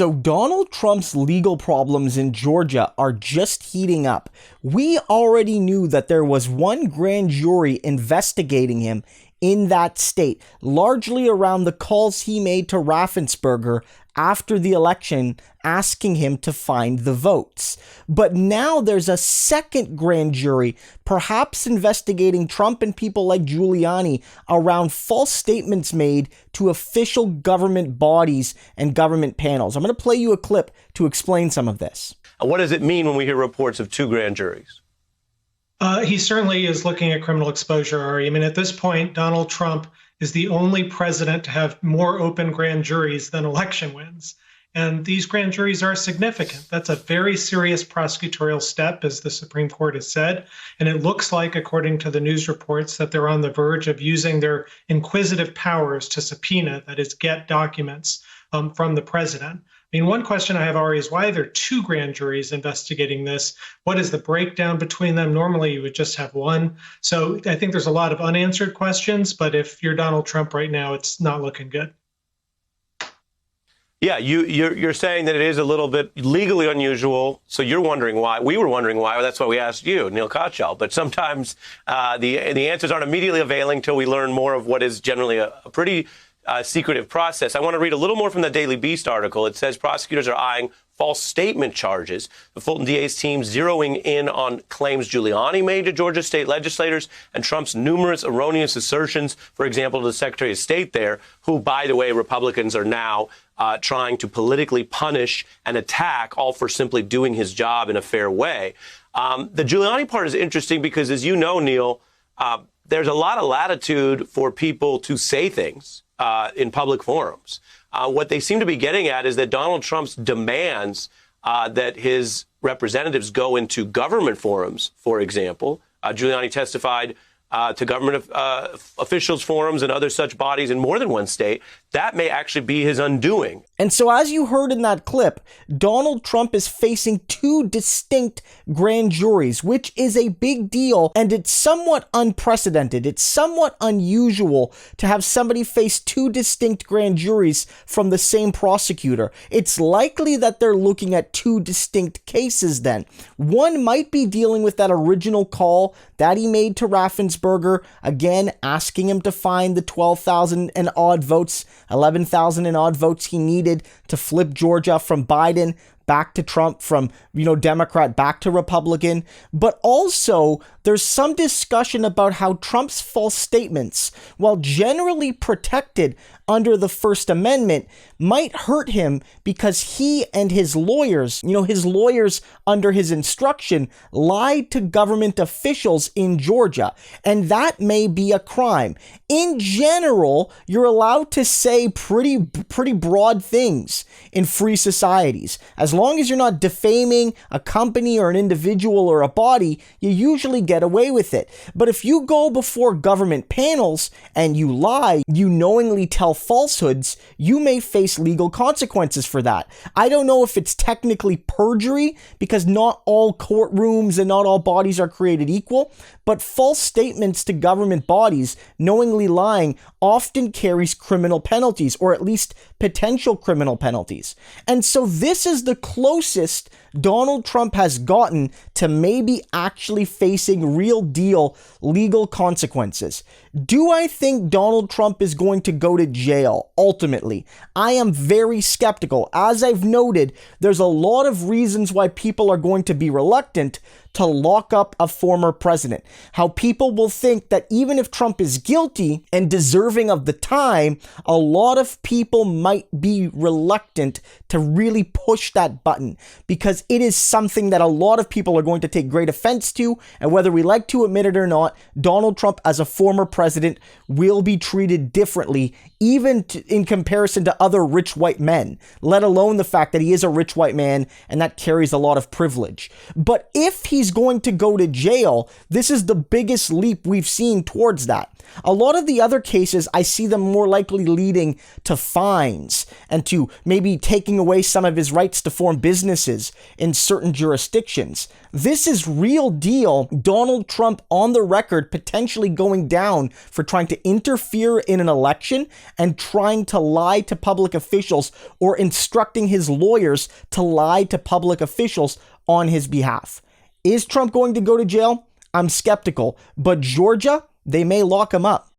So Donald Trump's legal problems in Georgia are just heating up. We already knew that there was one grand jury investigating him in that state, largely around the calls he made to Raffensperger after the election, asking him to find the votes. But now there's a second grand jury, perhaps investigating Trump and people like Giuliani around false statements made to official government bodies and government panels. I'm going to play you a clip to explain some of this. What does it mean when we hear reports of two grand juries? He certainly is looking at criminal exposure, Ari. I mean, at this point, Donald Trump is the only president to have more open grand juries than election wins. And these grand juries are significant. That's a very serious prosecutorial step, as the Supreme Court has said. And it looks like, according to the news reports, that they're on the verge of using their inquisitive powers to subpoena, that is, get documents from the president. I mean, one question I have, Ari, is why are there two grand juries investigating this? What is the breakdown between them? Normally, you would just have one. So I think there's a lot of unanswered questions, but if you're Donald Trump right now, it's not looking good. Yeah, you're saying that it is a little bit legally unusual, so you're wondering why. We were wondering why. Well, that's why we asked you, Neil Katyal. But sometimes the answers aren't immediately availing until we learn more of what is generally a pretty secretive process. I want to read a little more from the Daily Beast article. It says prosecutors are eyeing false statement charges. The Fulton DA's team zeroing in on claims Giuliani made to Georgia state legislators and Trump's numerous erroneous assertions, for example, to the Secretary of State there, who, by the way, Republicans are now trying to politically punish and attack, all for simply doing his job in a fair way. The Giuliani part is interesting because, as you know, Neil, there's a lot of latitude for people to say things in public forums. What they seem to be getting at is that Donald Trump's demands that his representatives go into government forums, for example. Giuliani testified to government officials forums and other such bodies in more than one state. That may actually be his undoing. And so, as you heard in that clip, Donald Trump is facing two distinct grand juries, which is a big deal, and it's somewhat unprecedented. It's somewhat unusual to have somebody face two distinct grand juries from the same prosecutor. It's likely that they're looking at two distinct cases then. One might be dealing with that original call that he made to Raffensperger, again, asking him to find the 12,000 and odd votes, 11,000 and odd votes he needed to flip Georgia from Biden back to Trump, from, Democrat back to Republican. But also, there's some discussion about how Trump's false statements, while generally protected under the First Amendment, might hurt him because he and his lawyers, his lawyers under his instruction, lied to government officials in Georgia. And that may be a crime. In general, you're allowed to say pretty broad things in free societies. As long as you're not defaming a company or an individual or a body, you usually get away with it. But if you go before government panels and you lie, you knowingly tell falsehoods, you may face legal consequences for that. I don't know if it's technically perjury, because not all courtrooms and not all bodies are created equal, but false statements to government bodies, knowingly lying, often carries criminal penalties, or at least potential criminal penalties. And so this is the closest Donald Trump has gotten to maybe actually facing real deal legal consequences. Do I think Donald Trump is going to go to jail ultimately? I am very skeptical. As I've noted, there's a lot of reasons why people are going to be reluctant to lock up a former president. How people will think that even if Trump is guilty and deserving of the time, a lot of people might be reluctant to really push that button, because it is something that a lot of people are going to take great offense to. And whether we like to admit it or not, Donald Trump as a former president will be treated differently, even in comparison to other rich white men, let alone the fact that he is a rich white man and that carries a lot of privilege. But if he's going to go to jail, this is the biggest leap we've seen towards that. A lot of the other cases, I see them more likely leading to fines and to maybe taking away some of his rights to form businesses. in certain jurisdictions. This is real deal. Donald Trump on the record potentially going down for trying to interfere in an election and trying to lie to public officials or instructing his lawyers to lie to public officials on his behalf. Is Trump going to go to jail? I'm skeptical, but Georgia, they may lock him up.